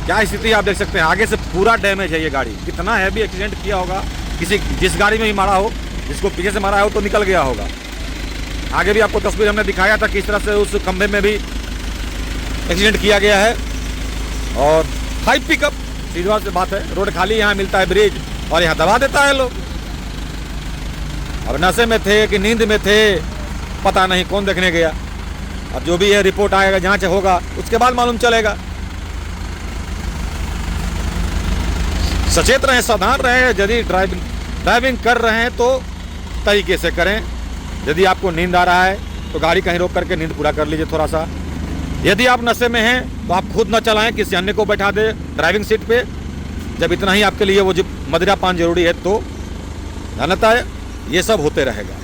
क्या स्थिति आप देख सकते हैं, आगे से पूरा डैमेज है ये गाड़ी। कितना हैवी एक्सीडेंट किया होगा, किसी जिस गाड़ी में भी मारा हो, जिसको पीछे से मारा हो तो निकल गया होगा। आगे भी आपको तस्वीर हमने दिखाया था किस तरह से उस खंभे में भी एक्सीडेंट किया गया है। और हाई पिकअप, सीधी सी बात है, रोड खाली यहाँ मिलता है ब्रिज और यहाँ दबा देता है लोग। अब नशे में थे कि नींद में थे पता नहीं, कौन देखने गया। अब जो भी है रिपोर्ट आएगा, जांच होगा, उसके बाद मालूम चलेगा। सचेत रहें, सावधान रहें। यदि ड्राइविंग कर रहे हैं तो तरीके से करें। यदि आपको नींद आ रहा है तो गाड़ी कहीं रोक करके नींद पूरा कर लीजिए थोड़ा सा। यदि आप नशे में हैं तो आप खुद न चलाएं, किसी अन्य को बैठा दे ड्राइविंग सीट पे। जब इतना ही आपके लिए वो जो मदिरा पान जरूरी है तो अन्यथा ये सब होते रहेगा।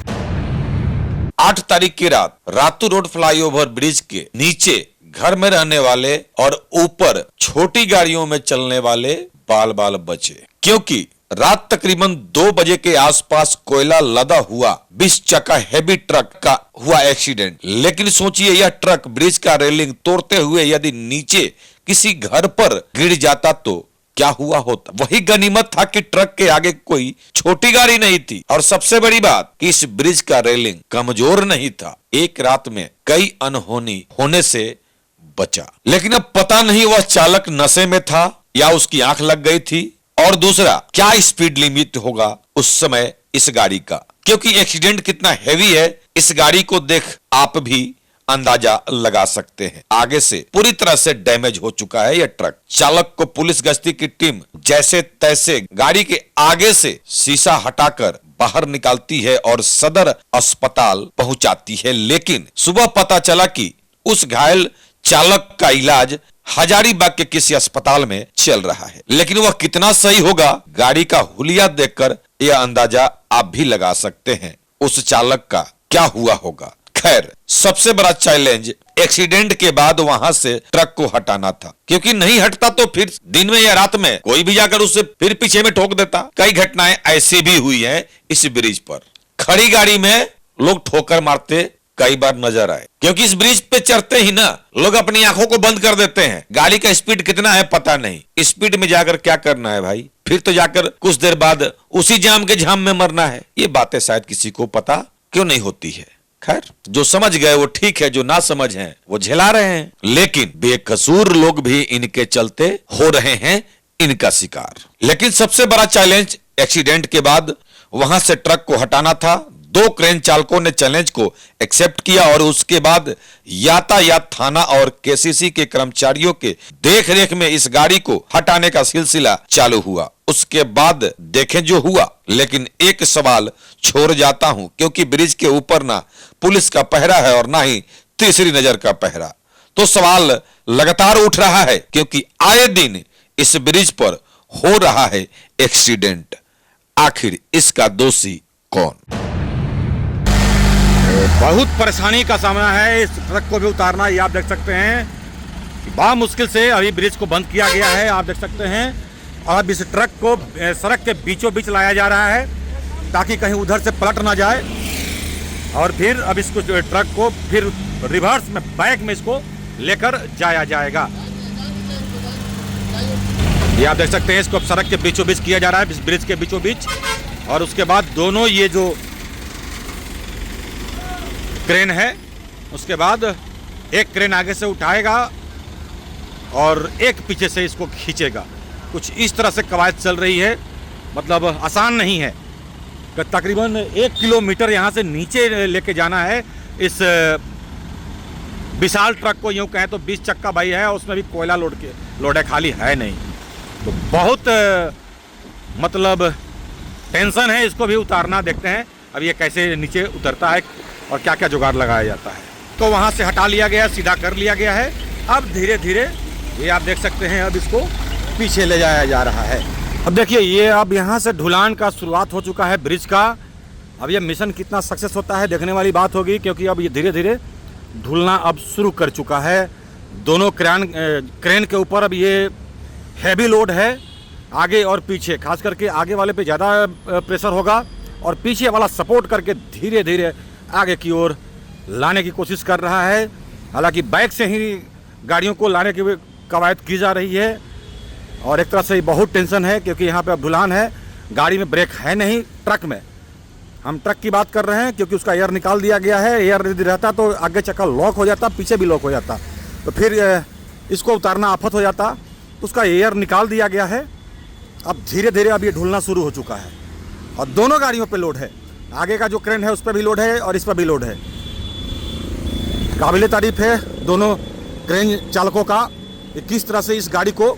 8 तारीख की रात रातू रोड फ्लाईओवर ब्रिज के नीचे घर में रहने वाले और ऊपर छोटी गाड़ियों में चलने वाले बाल बाल बचे, क्योंकि रात तकरीबन 2 बजे के आसपास कोयला लदा हुआ 20 चक्का हैवी ट्रक का हुआ एक्सीडेंट। लेकिन सोचिए, यह ट्रक ब्रिज का रेलिंग तोड़ते हुए यदि नीचे किसी घर पर गिर जाता तो क्या हुआ होता। वही गनीमत था कि ट्रक के आगे कोई छोटी गाड़ी नहीं थी, और सबसे बड़ी बात कि इस ब्रिज का रेलिंग कमजोर नहीं था। एक रात में कई अनहोनी होने से बचा। लेकिन अब पता नहीं वह चालक नशे में था या उसकी आंख लग गई थी, और दूसरा क्या स्पीड लिमिट होगा उस समय इस गाड़ी का, क्योंकि एक्सीडेंट कितना हैवी है इस गाड़ी को देख आप भी अंदाजा लगा सकते हैं। आगे से पूरी तरह से डैमेज हो चुका है यह ट्रक। चालक को पुलिस गश्ती की टीम जैसे तैसे गाड़ी के आगे से शीशा हटाकर बाहर निकालती है और सदर अस्पताल पहुंचाती है। लेकिन सुबह पता चला कि उस घायल चालक का इलाज हजारीबाग के किसी अस्पताल में चल रहा है। लेकिन वह कितना सही होगा, गाड़ी का हुलिया देखकर यह अंदाजा आप भी लगा सकते हैं उस चालक का क्या हुआ होगा। खैर, सबसे बड़ा चैलेंज एक्सीडेंट के बाद वहां से ट्रक को हटाना था, क्योंकि नहीं हटता तो फिर दिन में या रात में कोई भी जाकर उसे फिर पीछे में ठोक देता। कई घटनाएं ऐसी भी हुई हैं इस ब्रिज पर। खड़ी गाड़ी में लोग ठोकर मारते कई बार नजर आए, क्योंकि इस ब्रिज पे चढ़ते ही ना लोग अपनी आंखों को बंद कर देते हैं। गाड़ी का स्पीड कितना है पता नहीं, स्पीड में जाकर क्या करना है भाई, फिर तो जाकर कुछ देर बाद उसी जाम के झाम में मरना है। ये बातें शायद किसी को पता क्यों नहीं होती है। खैर, जो समझ गए वो ठीक है, जो ना समझ हैं वो झेला रहे हैं। लेकिन बेकसूर लोग भी इनके चलते हो रहे हैं इनका शिकार। लेकिन सबसे बड़ा चैलेंज एक्सीडेंट के बाद वहां से ट्रक को हटाना था। 2 क्रेन चालकों ने चैलेंज को एक्सेप्ट किया और उसके बाद यातायात थाना और केसीसी के कर्मचारियों के देखरेख में इस गाड़ी को हटाने का सिलसिला चालू हुआ। उसके बाद देखें जो हुआ। लेकिन एक सवाल छोड़ जाता हूं, क्योंकि ब्रिज के ऊपर ना पुलिस का पहरा है और ना ही तीसरी नजर का पहरा। तो सवाल लगातार उठ रहा है, क्योंकि आए दिन इस ब्रिज पर हो रहा है एक्सीडेंट। आखिर इसका दोषी कौन? बहुत परेशानी का सामना है इस ट्रक को भी उतारना। ये आप देख सकते हैं बड़ा मुश्किल से अभी ब्रिज को बंद किया गया है, आप देख सकते हैं। और अब इस ट्रक को सड़क के बीचों बीच लाया जा रहा है ताकि कहीं उधर से पलट ना जाए, और फिर अब इसको ट्रक को फिर रिवर्स में बैक में इसको लेकर जाया जाएगा। ये आप देख सकते हैं, इसको सड़क के बीचों बीच किया जा रहा है, इस ब्रिज के बीचों बीच। और उसके बाद दोनों ये जो क्रेन है, उसके बाद एक क्रेन आगे से उठाएगा और एक पीछे से इसको खींचेगा। कुछ इस तरह से कवायद चल रही है, मतलब आसान नहीं है। तकरीबन 1 किलोमीटर यहाँ से नीचे लेके जाना है इस विशाल ट्रक को। यूँ कहें तो 20 चक्का भाई है, उसमें भी कोयला लोड है, खाली है नहीं। तो बहुत मतलब टेंशन है इसको भी उतारना। देखते हैं अब ये कैसे नीचे उतरता है और क्या क्या जुगाड़ लगाया जाता है। तो वहाँ से हटा लिया गया, सीधा कर लिया गया है। अब धीरे धीरे ये आप देख सकते हैं, अब इसको पीछे ले जाया जा रहा है। अब देखिए, ये अब यहाँ से ढुलान का शुरुआत हो चुका है ब्रिज का। अब ये मिशन कितना सक्सेस होता है देखने वाली बात होगी, क्योंकि अब ये धीरे धीरे ढुलना अब शुरू कर चुका है। दोनों क्रेन के ऊपर अब ये हैवी लोड है, आगे और पीछे। खास करके आगे वाले पे ज़्यादा प्रेशर होगा और पीछे वाला सपोर्ट करके धीरे धीरे आगे की ओर लाने की कोशिश कर रहा है। हालांकि बैक से ही गाड़ियों को लाने की कवायद की जा रही है। और एक तरह से बहुत टेंशन है क्योंकि यहाँ पे अब ढुलान है, गाड़ी में ब्रेक है नहीं, ट्रक में हम ट्रक की बात कर रहे हैं क्योंकि उसका एयर निकाल दिया गया है। एयर यदि रहता तो आगे चक्का लॉक हो जाता, पीछे भी लॉक हो जाता, तो फिर इसको उतारना आफत हो जाता। तो उसका एयर निकाल दिया गया है। अब धीरे धीरे अब ये ढुलना शुरू हो चुका है और दोनों गाड़ियों पे लोड है। आगे का जो क्रेन है उस पर भी लोड है और इस पर भी लोड है। काबिले तारीफ है दोनों क्रेन चालकों का, किस तरह से इस गाड़ी को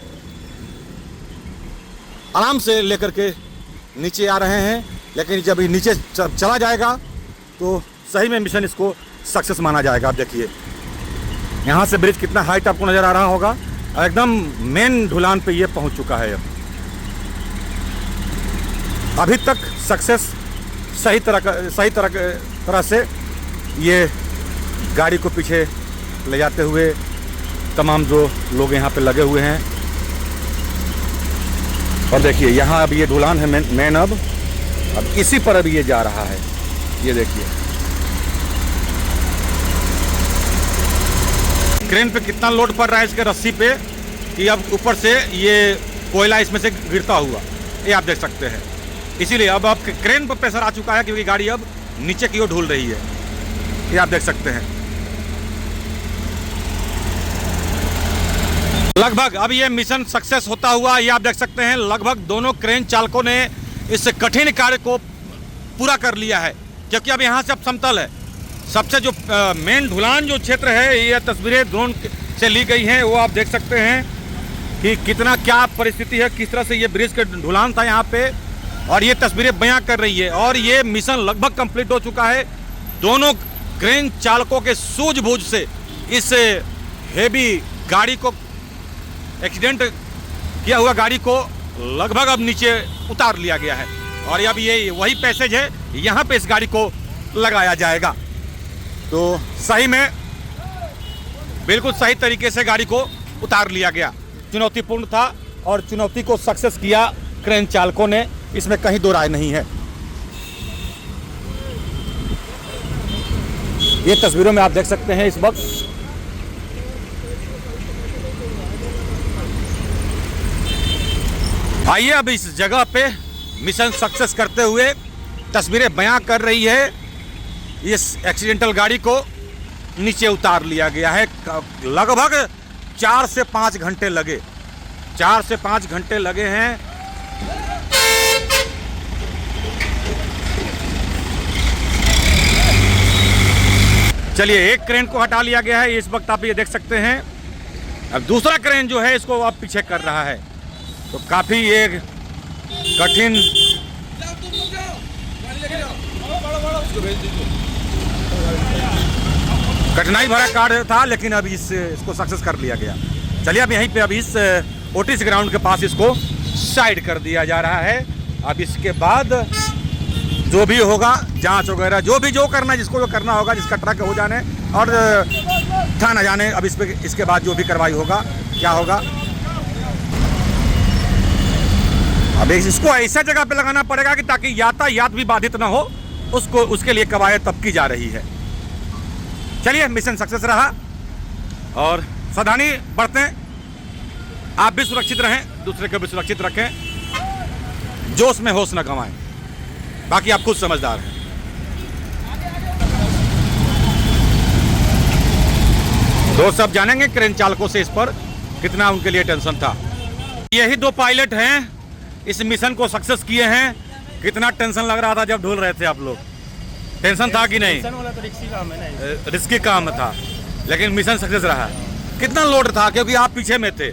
आराम से लेकर के नीचे आ रहे हैं। लेकिन जब ये नीचे चला जाएगा तो सही में मिशन इसको सक्सेस माना जाएगा। आप देखिए यहाँ से ब्रिज कितना हाइट आपको नज़र आ रहा होगा, एकदम मेन ढुलान पे ये पहुँच चुका है। अभी तक सक्सेस सही तरह से ये गाड़ी को पीछे ले जाते हुए तमाम जो लोग यहाँ पे लगे हुए हैं। और देखिए यहाँ अब ये ढुलान है मेन अब इसी पर अब ये जा रहा है। ये देखिए क्रेन पे कितना लोड पड़ रहा है इसके रस्सी पे कि अब ऊपर से ये कोयला इसमें से गिरता हुआ, ये आप देख सकते हैं। इसीलिए अब क्रेन पर प्रेशर आ चुका है क्योंकि गाड़ी अब नीचे की ओर ढुल रही है, ये आप देख सकते हैं। लगभग अब ये मिशन सक्सेस होता हुआ ये आप देख सकते हैं। लगभग दोनों क्रेन चालकों ने इस कठिन कार्य को पूरा कर लिया है क्योंकि अब यहाँ से अब समतल है। सबसे जो मेन ढुलान जो क्षेत्र है, ये तस्वीरें ड्रोन से ली गई हैं, वो आप देख सकते हैं कि कितना क्या परिस्थिति है, किस तरह से ये ब्रिज का ढुलान था यहाँ पे, और ये तस्वीरें बयां कर रही है। और ये मिशन लगभग कंप्लीट हो चुका है। दोनों क्रेन चालकों के सूझबूझ से इस हेवी गाड़ी को, एक्सीडेंट किया हुआ गाड़ी को लगभग अब नीचे उतार लिया गया है। और अब ये वही पैसेज है, यहाँ पे इस गाड़ी को लगाया जाएगा। तो सही में बिल्कुल सही तरीके से गाड़ी को उतार लिया गया। चुनौतीपूर्ण था और चुनौती को सक्सेस किया क्रेन चालकों ने, इसमें कहीं दो राय नहीं है। ये तस्वीरों में आप देख सकते हैं इस वक्त आइए अब इस जगह पे मिशन सक्सेस करते हुए तस्वीरें बयां कर रही है। इस एक्सीडेंटल गाड़ी को नीचे उतार लिया गया है। लगभग 4 से 5 घंटे लगे, 4 से 5 घंटे लगे हैं। चलिए एक क्रेन को हटा लिया गया है, इस वक्त आप ये देख सकते हैं। अब दूसरा क्रेन जो है इसको अब पीछे कर रहा है। तो काफी ये कठिन कठिनाई भरा कार्य था, लेकिन अब इसको सक्सेस कर लिया गया। चलिए अब यहीं पे अब इस ओटीसी ग्राउंड के पास इसको साइड कर दिया जा रहा है। अब इसके बाद जो भी होगा जांच वगैरह जो करना है, जिसको जो करना होगा, जिसका ट्रक हो जाने और थाना जाने, अब इसके बाद जो भी कार्रवाई होगा क्या होगा। अब इसको ऐसा जगह पे लगाना पड़ेगा कि ताकि यातायात भी बाधित ना हो, उसके लिए कवायद तब की जा रही है। चलिए मिशन सक्सेस रहा और सावधानी बरतें, आप भी सुरक्षित रहें, दूसरे को भी सुरक्षित रखें, जोश में होश न गंवाएं। बाकी आप खुद समझदार हैं। दोस्त सब जानेंगे क्रेन चालकों से इस पर कितना उनके लिए टेंशन था। यही 2 पायलट हैं इस मिशन को सक्सेस किए हैं। कितना टेंशन लग रहा था जब ढूल रहे थे आप लोग, टेंशन था कि नहीं? वाला तो रिस्की काम है ना, रिस्की काम था, लेकिन मिशन सक्सेस रहा। कितना लोड था, क्योंकि आप पीछे में थे?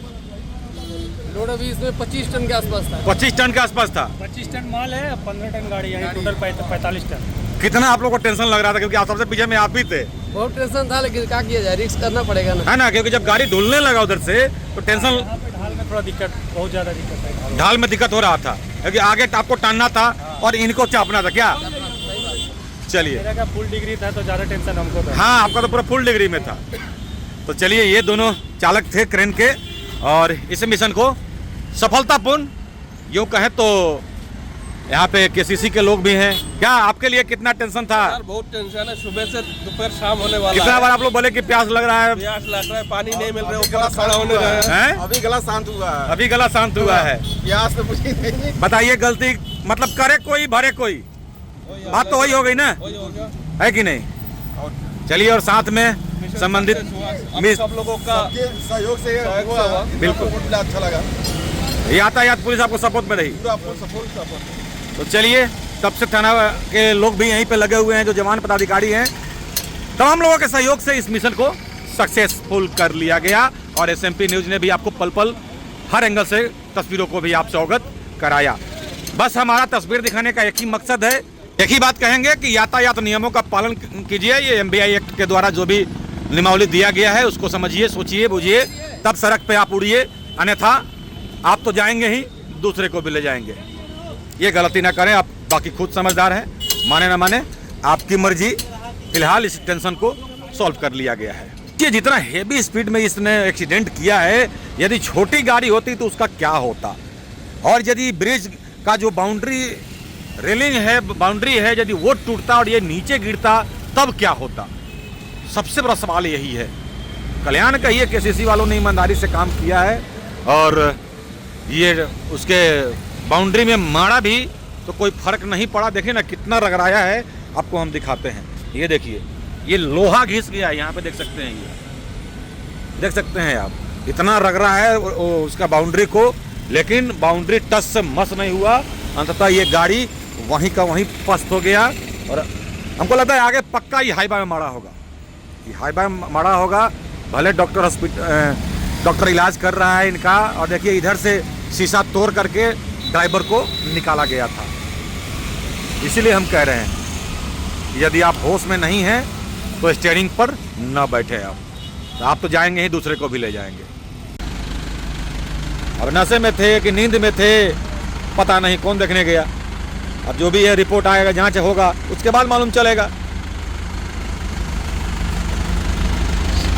लोड अभी इसमें 25 टन के आसपास था। 25 टन के आसपास था। 25 टन माल है, 15 टन गाड़ी है, टोटल 45 टन। कितना आप लोग को टेंशन लग रहा था, क्योंकि आप सबसे पीछे में आप ही थे? बहुत टेंशन था, लेकिन क्या किया जाए, रिस्क करना पड़ेगा ना, है ना, क्योंकि जब गाड़ी ढुलने लगा उधर से तो टेंशन। ढाल में थोड़ा दिक्कत, बहुत ज्यादा दिक्कत है। ढाल में दिक्कत हो रहा था क्योंकि आगे आपको टानना था और इनको चापना था क्या? चलिए मेरा का फुल डिग्री था तो ज्यादा टेंशन हमको था। हाँ, आपका तो पूरा फुल डिग्री में था। तो चलिए ये दोनों चालक थे क्रेन के और इस मिशन को सफलतापूर्ण यूँ कहें तो यहाँ पे केसीसी के लोग भी हैं। क्या आपके लिए कितना टेंशन था? यार बहुत टेंशन है, सुबह से दोपहर शाम होने वाला कितना है। बार आप लोग बोले कि प्यास लग रहा है? प्यास लग रहा है, पानी नहीं मिल रहा है, ऊपर खड़ा होने रहे हैं। हैं? अभी गला शांत हुआ है। अभी गला शांत हुआ है। प्यास तो पूछी नहीं। बताइए गलती मतलब करे कोई भरे कोई, बात तो वही हो गई ना, वही हो गया। है कि नहीं? चलिए और साथ में संबंधित सब लोगों का सबके सहयोग से सहयोग हुआ। से हुआ। बिल्कुल। बहुत बड़ा अच्छा लगा। यातायात पुलिस आपको सपोर्ट में रही। पूरा फुल सपोर्ट। तो चलिए, तब से थाना के लोग भी यहीं पे लगे हुए हैं, जो जवान पदाधिकारी हैं। तमाम लोगों के सहयोग से इस मिशन को सक्सेसफुल कर लिया गया और एसएमपी न्यूज ने भी आपको पल पल हर एंगल से तस्वीरों को भी आपसे अवगत कराया। बस हमारा तस्वीर दिखाने का एक ही मकसद है, एक ही बात कहेंगे कि यातायात नियमों का पालन कीजिए। ये MBI एक्ट के द्वारा जो भी नियमावली दिया गया है उसको समझिए, सोचिए, बुझिए, तब सड़क पे आप उड़िए, अन्यथा आप तो जाएंगे ही, दूसरे को भी ले जाएंगे। ये गलती ना करें। आप बाकी खुद समझदार हैं, माने ना माने आपकी मर्जी। फिलहाल इस टेंशन को सॉल्व कर लिया गया है। ये जितना हेवी स्पीड में इसने एक्सीडेंट किया है, यदि छोटी गाड़ी होती तो उसका क्या होता, और यदि ब्रिज का जो बाउंड्री रेलिंग है, बाउंड्री है, यदि वो टूटता और ये नीचे गिरता तब क्या होता। सबसे बड़ा सवाल यही है। कल्याण का ये केसीसी वालों ने ईमानदारी से काम किया है और ये उसके बाउंड्री में मारा भी तो कोई फर्क नहीं पड़ा। देखिए ना कितना रगड़ाया है, आपको हम दिखाते हैं। ये देखिए, ये लोहा घिस गया है, यहाँ पे देख सकते हैं, ये देख सकते हैं आप, इतना रगड़ा है उसका बाउंड्री को, लेकिन बाउंड्री टच से मस नहीं हुआ। अंततः ये गाड़ी वहीं का वहीं पस्त हो गया और हमको लगता है आगे पक्का ये हाईवे में मारा होगा, ये हाईवे में मारा होगा। भले डॉक्टर इलाज कर रहा है इनका, और देखिए इधर से शीशा तोड़ करके ड्राइवर को निकाला गया था। इसीलिए हम कह रहे हैं यदि आप होश में नहीं हैं तो स्टीयरिंग पर न बैठे आप तो जाएंगे ही, दूसरे को भी ले जाएंगे। अब नशे में थे कि नींद में थे पता नहीं, कौन देखने गया। अब जो भी है रिपोर्ट आएगा, जांच होगा, उसके बाद मालूम चलेगा।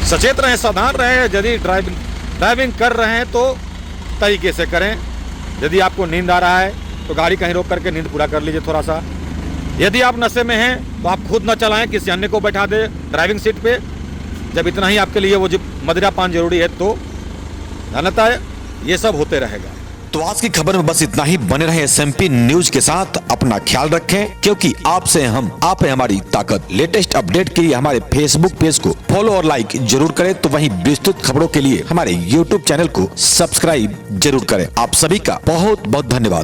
सचेत रहें, सावधान रहें। यदि ड्राइविंग कर रहे हैं तो तरीके से करें। यदि आपको नींद आ रहा है तो गाड़ी कहीं रोक करके नींद पूरा कर लीजिए थोड़ा सा। यदि आप नशे में हैं तो आप खुद न चलाएं, किसी अन्य को बैठा दे ड्राइविंग सीट पे। जब इतना ही आपके लिए वो मदिरा पान जरूरी है तो अन्यथा ये सब होते रहेगा। तो आज की खबर में बस इतना ही। बने रहे SMP न्यूज के साथ, अपना ख्याल रखें, क्योंकि आपसे हम, आप है हमारी ताकत। लेटेस्ट अपडेट के लिए हमारे फेसबुक पेज को फॉलो और लाइक जरूर करें, तो वहीं विस्तृत खबरों के लिए हमारे YouTube चैनल को सब्सक्राइब जरूर करें। आप सभी का बहुत बहुत धन्यवाद।